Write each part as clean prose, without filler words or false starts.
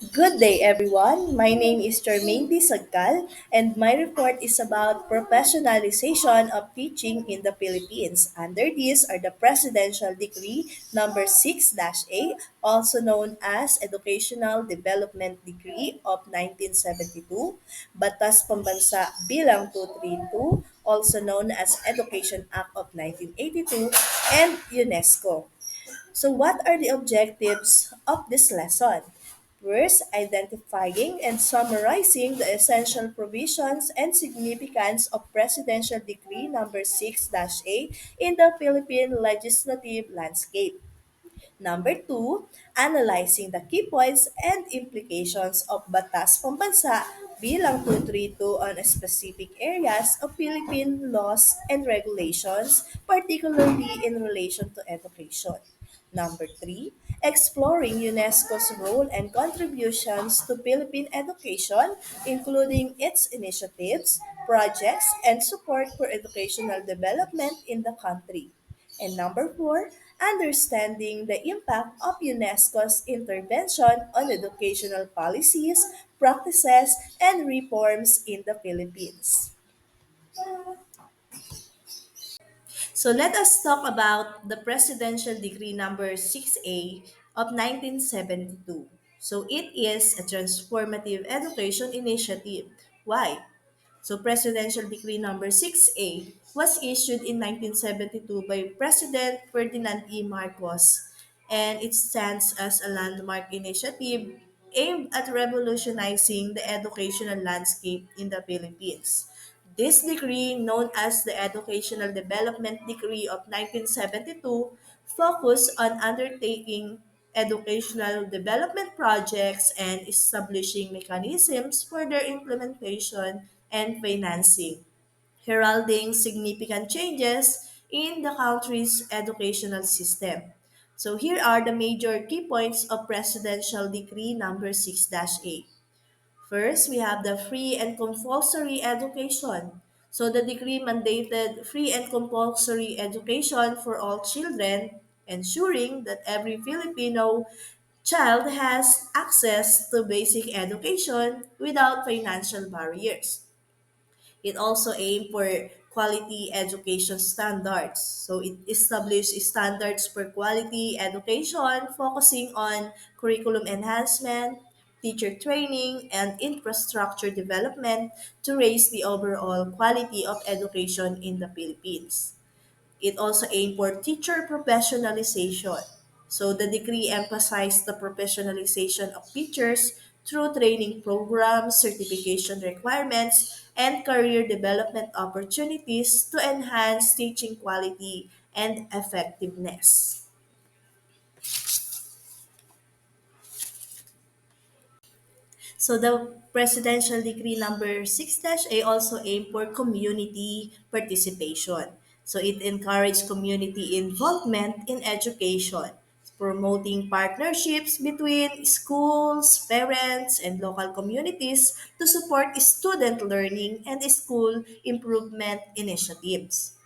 Good day, everyone. My name is Charmaine D. Sagkal, and my report is about professionalization of teaching in the Philippines. Under these are the Presidential Decree number 6-A, also known as Educational Development Decree of 1972, Batas Pambansa Bilang 232, also known as Education Act of 1982, and UNESCO. So, what are the objectives of this lesson? First, identifying and summarizing the essential provisions and significance of Presidential Decree number 6-A in the Philippine legislative landscape. Number two, analyzing the key points and implications of Batas Pambansa bilang 232 on specific areas of Philippine laws and regulations, particularly in relation to education. Number three, exploring UNESCO's role and contributions to Philippine education, including its initiatives, projects, and support for educational development in the country. And number four, understanding the impact of UNESCO's intervention on educational policies, practices, and reforms in the Philippines. So let us talk about the Presidential Decree number 6A of 1972. So it is a transformative education initiative. Why? So Presidential Decree number 6A was issued in 1972 by President Ferdinand E. Marcos, and it stands as a landmark initiative aimed at revolutionizing the educational landscape in the Philippines. This decree, known as the Educational Development Decree of 1972, focused on undertaking educational development projects and establishing mechanisms for their implementation and financing, heralding significant changes in the country's educational system. So here are the major key points of Presidential Decree number 6-A. First, we have the free and compulsory education. So the decree mandated free and compulsory education for all children, ensuring that every Filipino child has access to basic education without financial barriers. It also aimed for quality education standards. So it established standards for quality education, focusing on curriculum enhancement, teacher training, and infrastructure development to raise the overall quality of education in the Philippines. It also aimed for teacher professionalization. So the decree emphasized the professionalization of teachers through training programs, certification requirements, and career development opportunities to enhance teaching quality and effectiveness. So the Presidential Decree number 6-A also aimed for community participation. So it encouraged community involvement in education, promoting partnerships between schools, parents, and local communities to support student learning and school improvement initiatives.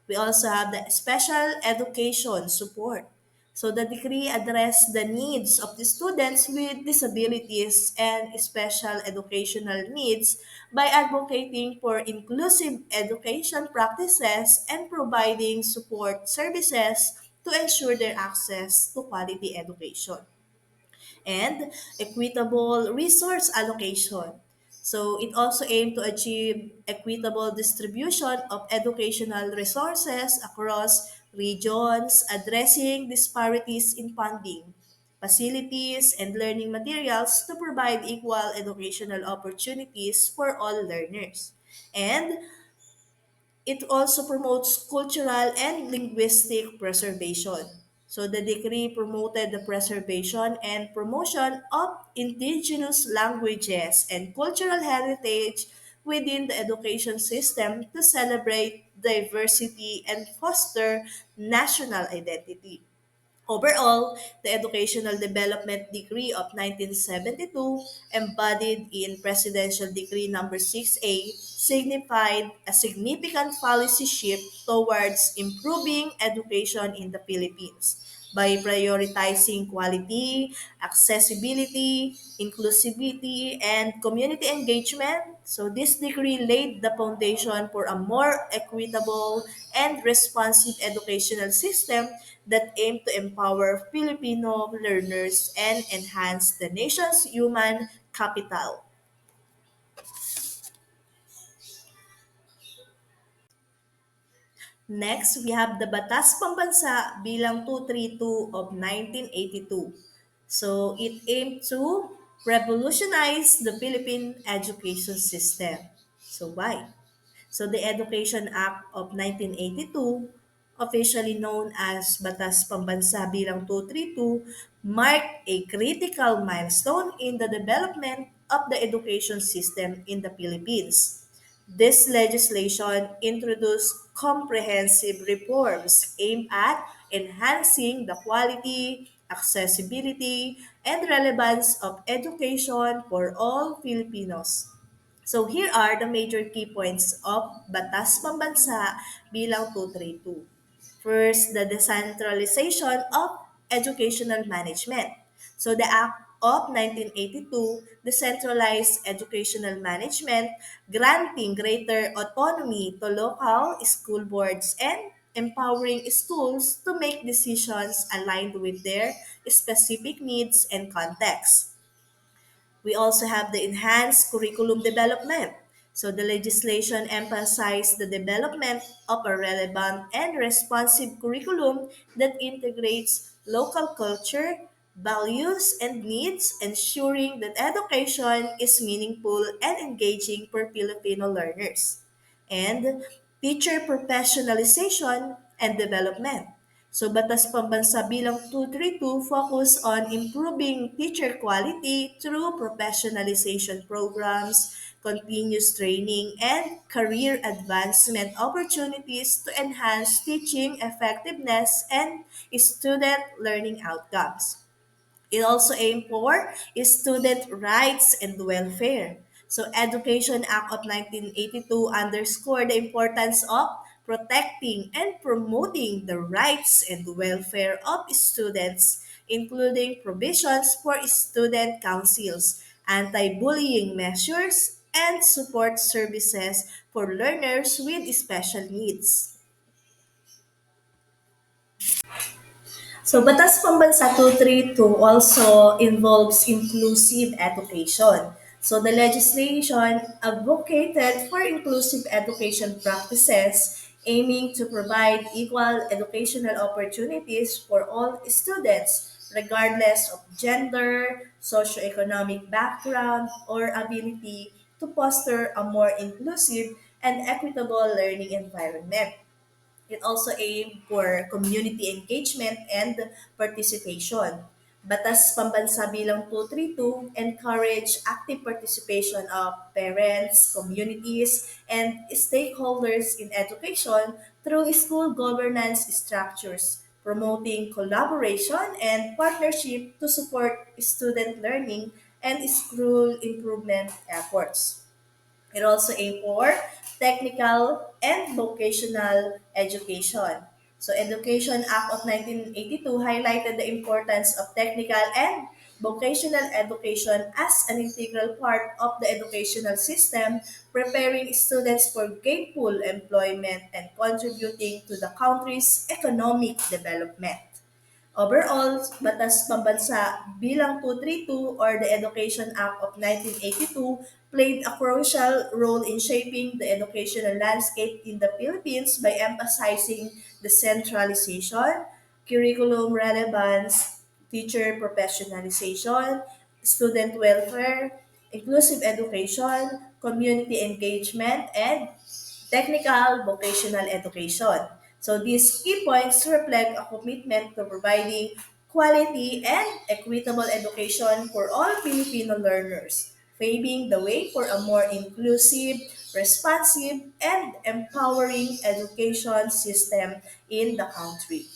We also have the special education support. So the decree addressed the needs of the students with disabilities and special educational needs by advocating for inclusive education practices and providing support services to ensure their access to quality education and equitable resource allocation. So it also aimed to achieve equitable distribution of educational resources across regions, addressing disparities in funding, facilities, and learning materials to provide equal educational opportunities for all learners. And it also promotes cultural and linguistic preservation. So the decree promoted the preservation and promotion of indigenous languages and cultural heritage within the education system to celebrate diversity and foster national identity. Overall, the Educational Development Decree of 1972, embodied in Presidential Decree number 6A, signified a significant policy shift towards improving education in the Philippines. by prioritizing quality, accessibility, inclusivity, and community engagement. So this degree laid the foundation for a more equitable and responsive educational system that aimed to empower Filipino learners and enhance the nation's human capital. Next, we have the Batas Pambansa bilang 232 of 1982. So, it aimed to revolutionize the Philippine education system. So, why? So the Education Act of 1982, officially known as Batas Pambansa bilang 232, marked a critical milestone in the development of the education system in the Philippines. This legislation introduced comprehensive reforms aimed at enhancing the quality, accessibility, and relevance of education for all Filipinos. So here are the major key points of Batas Pambansa bilang 232. First, the decentralization of educational management. So the Act of 1982 decentralized educational management, granting greater autonomy to local school boards and empowering schools to make decisions aligned with their specific needs and context. We also have the enhanced curriculum development. So the legislation emphasized the development of a relevant and responsive curriculum that integrates local culture, values, and needs, ensuring that education is meaningful and engaging for Filipino learners. And teacher professionalization and development. So Batas Pambansa bilang 232 focus on improving teacher quality through professionalization programs, continuous training, and career advancement opportunities to enhance teaching effectiveness and student learning outcomes. It also aimed for student rights and welfare. So Education Act of 1982 underscored the importance of protecting and promoting the rights and welfare of students, including provisions for student councils, anti-bullying measures, and support services for learners with special needs. So Batas Pambansa 232 also involves inclusive education. So the legislation advocated for inclusive education practices aiming to provide equal educational opportunities for all students regardless of gender, socioeconomic background, or ability to foster a more inclusive and equitable learning environment. It also aimed for community engagement and participation. Batas Pambansa bilang 232 encourage active participation of parents, communities, and stakeholders in education through school governance structures, promoting collaboration and partnership to support student learning and school improvement efforts. It also aimed for technical and vocational education. So Education Act of 1982 highlighted the importance of technical and vocational education as an integral part of the educational system, preparing students for gainful employment and contributing to the country's economic development. Overall, Batas Pambansa bilang 232 or the Education Act of 1982 played a crucial role in shaping the educational landscape in the Philippines by emphasizing decentralization, curriculum relevance, teacher professionalization, student welfare, inclusive education, community engagement, and technical vocational education. So these key points reflect a commitment to providing quality and equitable education for all Filipino learners, paving the way for a more inclusive, responsive, and empowering education system in the country.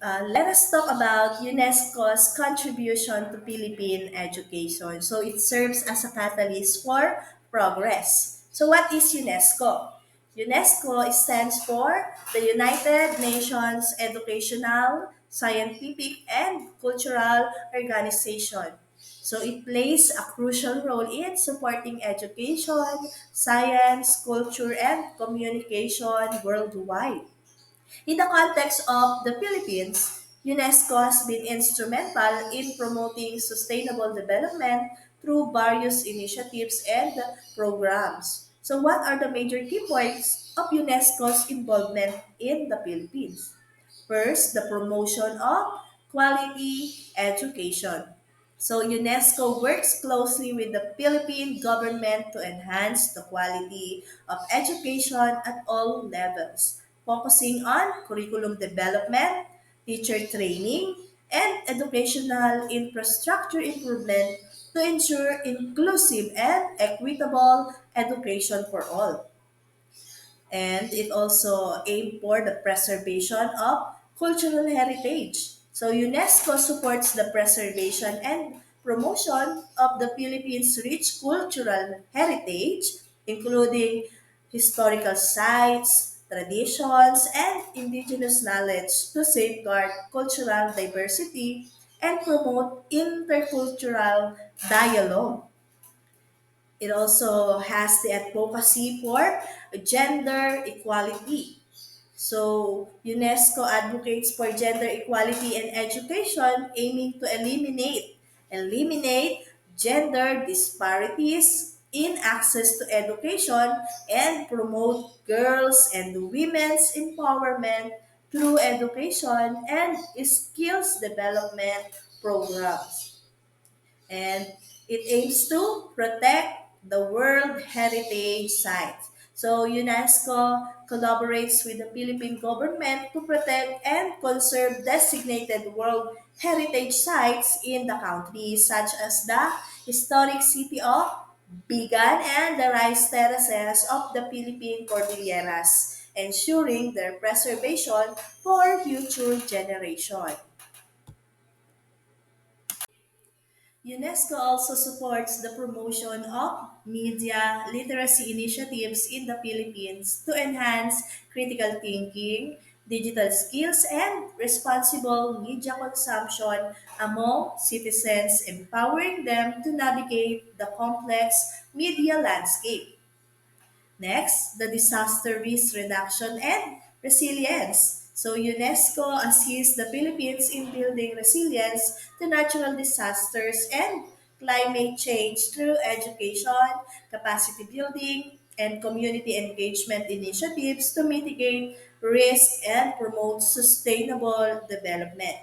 Let us talk about UNESCO's contribution to Philippine education. So it serves as a catalyst for progress. So what is UNESCO? UNESCO stands for the United Nations Educational, Scientific, and Cultural Organization. So it plays a crucial role in supporting education, science, culture, and communication worldwide. In the context of the Philippines, UNESCO has been instrumental in promoting sustainable development through various initiatives and programs. So, what are the major key points of UNESCO's involvement in the Philippines? First, the promotion of quality education. So UNESCO works closely with the Philippine government to enhance the quality of education at all levels, focusing on curriculum development, teacher training, and educational infrastructure improvement to ensure inclusive and equitable education for all, and it also aimed for the preservation of cultural heritage. So UNESCO supports the preservation and promotion of the Philippines' rich cultural heritage, including historical sites, traditions, and indigenous knowledge to safeguard cultural diversity and promote intercultural dialogue. It also has the advocacy for gender equality. So, UNESCO advocates for gender equality in education, aiming to eliminate gender disparities in access to education and promote girls and women's empowerment through education and skills development programs, and it aims to protect the World Heritage Sites. So UNESCO collaborates with the Philippine government to protect and conserve designated World Heritage Sites in the country, such as the historic city of Bigan and the rice terraces of the Philippine Cordilleras, ensuring their preservation for future generations. UNESCO also supports the promotion of media literacy initiatives in the Philippines to enhance critical thinking, digital skills, and responsible media consumption among citizens, empowering them to navigate the complex media landscape. Next, the disaster risk reduction and resilience. So UNESCO assists the Philippines in building resilience to natural disasters and climate change through education, capacity building, and community engagement initiatives to mitigate risk and promote sustainable development.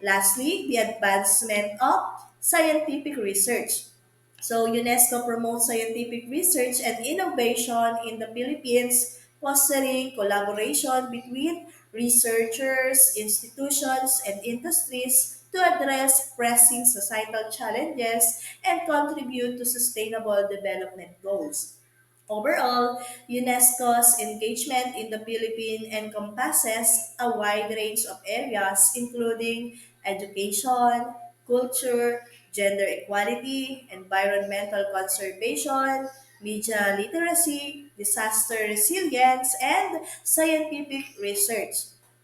Lastly, the advancement of scientific research. So UNESCO promotes scientific research and innovation in the Philippines, fostering collaboration between researchers, institutions, and industries to address pressing societal challenges and contribute to sustainable development goals. Overall, UNESCO's engagement in the Philippines encompasses a wide range of areas, including education, culture, gender equality, environmental conservation, media literacy, disaster resilience, and scientific research.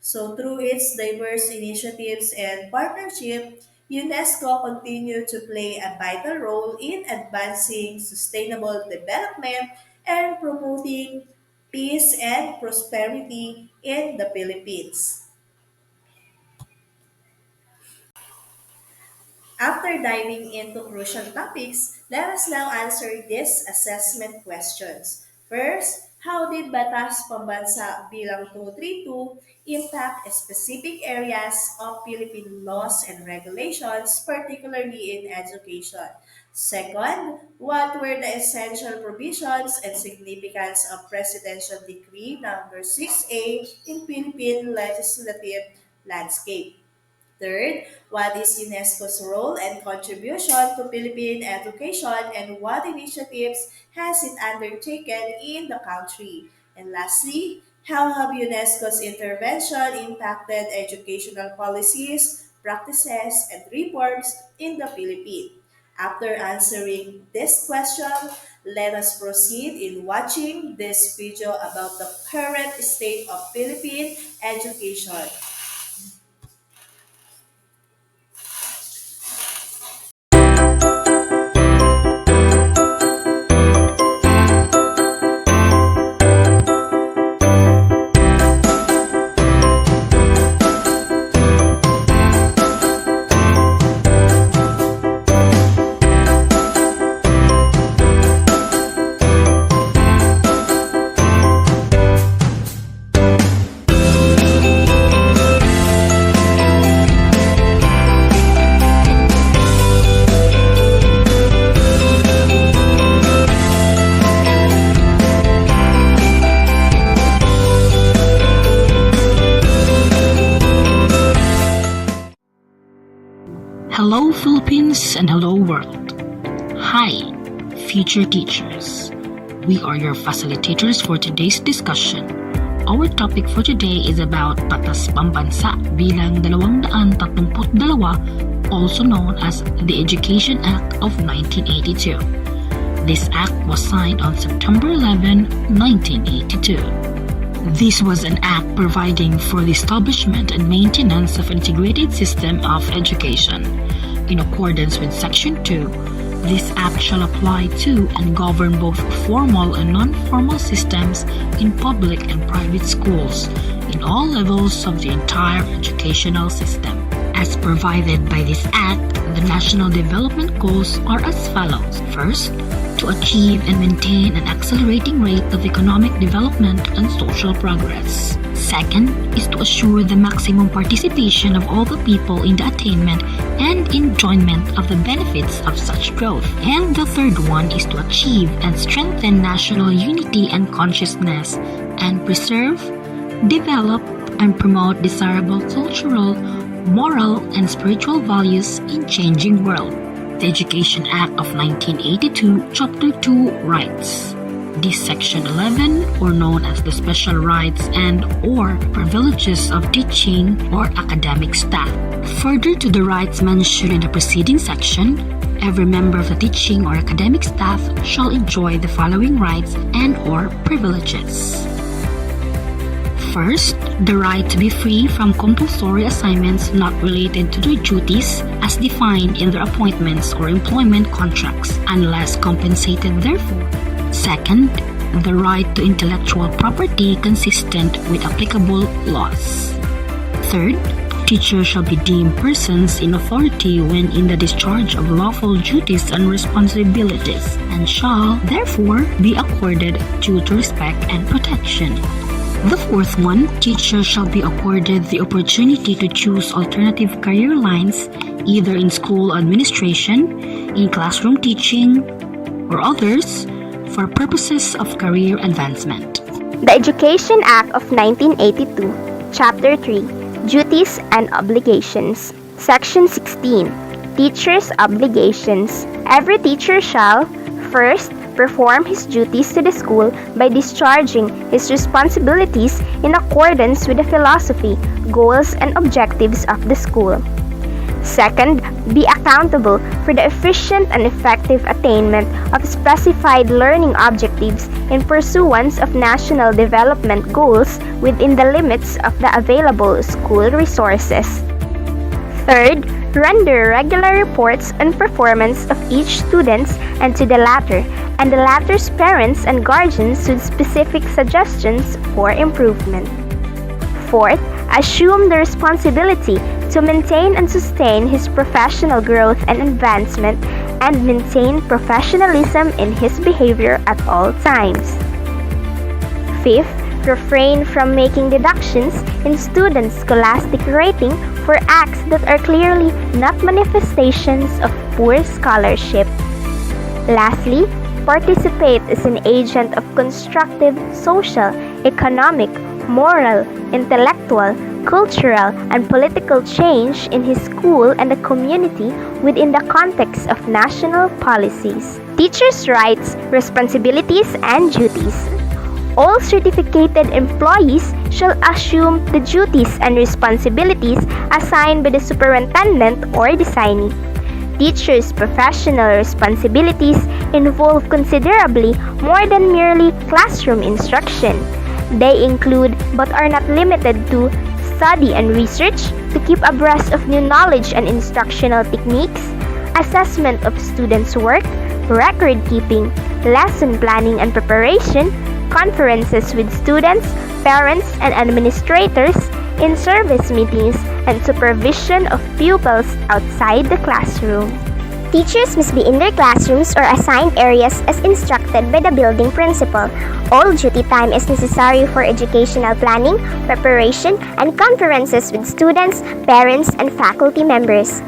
So, through its diverse initiatives and partnership, UNESCO continued to play a vital role in advancing sustainable development and promoting peace and prosperity in the Philippines. After diving into crucial topics, let us now answer these assessment questions. First, how did Batas Pambansa bilang 232 impact specific areas of Philippine laws and regulations, particularly in education? Second, what were the essential provisions and significance of Presidential Decree number 6A in Philippine legislative landscape? Third, what is UNESCO's role and contribution to Philippine education and what initiatives has it undertaken in the country? And lastly, how have UNESCO's intervention impacted educational policies, practices, and reforms in the Philippines? After answering this question, let us proceed in watching this video about the current state of Philippine education. Hello Philippines and hello world. Hi, future teachers. We are your facilitators for today's discussion. Our topic for today is about Batas Pambansa bilang 232, also known as the Education Act of 1982. This act was signed on September 11, 1982. This was an act providing for the establishment and maintenance of an integrated system of education. In accordance with Section 2, this act shall apply to and govern both formal and non-formal systems in public and private schools in all levels of the entire educational system. As provided by this act, the national development goals are as follows. First, to achieve and maintain an accelerating rate of economic development and social progress. Second is to assure the maximum participation of all the people in the attainment and enjoyment of the benefits of such growth. And the third one is to achieve and strengthen national unity and consciousness and preserve, develop, and promote desirable cultural, moral, and spiritual values in changing world. The Education Act of 1982, Chapter 2, Rights. This Section 11, or known as the Special Rights and or Privileges of Teaching or Academic Staff. Further to the rights mentioned in the preceding section, every member of the teaching or academic staff shall enjoy the following rights and or privileges. First, the right to be free from compulsory assignments not related to their duties as defined in their appointments or employment contracts, unless compensated therefor. Second, the right to intellectual property consistent with applicable laws. Third, teachers shall be deemed persons in authority when in the discharge of lawful duties and responsibilities, and shall, therefore, be accorded due to respect and protection. The fourth one, teachers shall be accorded the opportunity to choose alternative career lines either in school administration, in classroom teaching, or others for purposes of career advancement. The Education Act of 1982, Chapter 3, Duties and Obligations. Section 16, Teachers' Obligations. Every teacher shall, first, perform his duties to the school by discharging his responsibilities in accordance with the philosophy, goals, and objectives of the school. Second, be accountable for the efficient and effective attainment of specified learning objectives in pursuance of national development goals within the limits of the available school resources. Third, render regular reports on performance of each student and to the latter, and the latter's parents and guardians with specific suggestions for improvement. Fourth, assume the responsibility to maintain and sustain his professional growth and advancement and maintain professionalism in his behavior at all times. Fifth, refrain from making deductions in students' scholastic rating for acts that are clearly not manifestations of poor scholarship. Lastly, participate as an agent of constructive social, economic, moral, intellectual, cultural, and political change in his school and the community within the context of national policies. Teachers' rights, responsibilities, and duties. All certificated employees shall assume the duties and responsibilities assigned by the superintendent or designee. teachers' professional responsibilities involve considerably more than merely classroom instruction. They include, but are not limited to, study and research to keep abreast of new knowledge and instructional techniques, assessment of students' work, record keeping, lesson planning and preparation, conferences with students, parents, and administrators, in-service meetings, and supervision of pupils outside the classroom. Teachers must be in their classrooms or assigned areas as instructed by the building principal. All duty time is necessary for educational planning, preparation, and conferences with students, parents, and faculty members.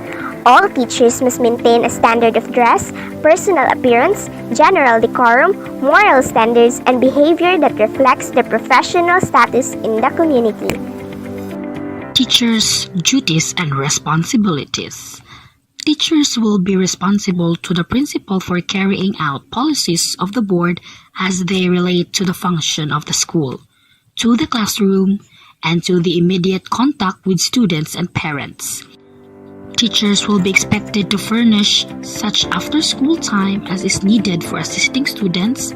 All teachers must maintain a standard of dress, personal appearance, general decorum, moral standards, and behavior that reflects their professional status in the community. Teachers' duties and responsibilities. Teachers will be responsible to the principal for carrying out policies of the board as they relate to the function of the school, to the classroom, and to the immediate contact with students and parents. Teachers will be expected to furnish such after-school time as is needed for assisting students,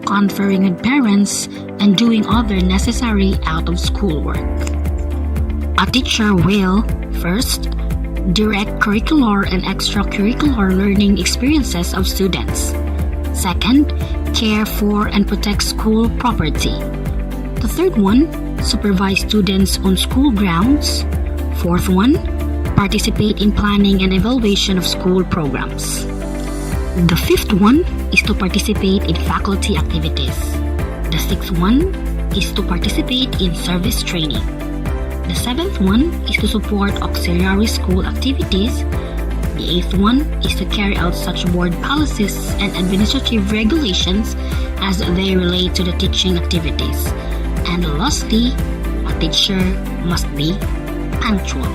conferring with parents, and doing other necessary out-of-school work. A teacher will, first, direct curricular and extracurricular learning experiences of students. Second, care for and protect school property. The third one, supervise students on school grounds. Fourth one, participate in planning and evaluation of school programs. The fifth one is to participate in faculty activities. The sixth one is to participate in service training. The seventh one is to support auxiliary school activities. The eighth one is to carry out such board policies and administrative regulations as they relate to the teaching activities. And lastly, a teacher must be punctual.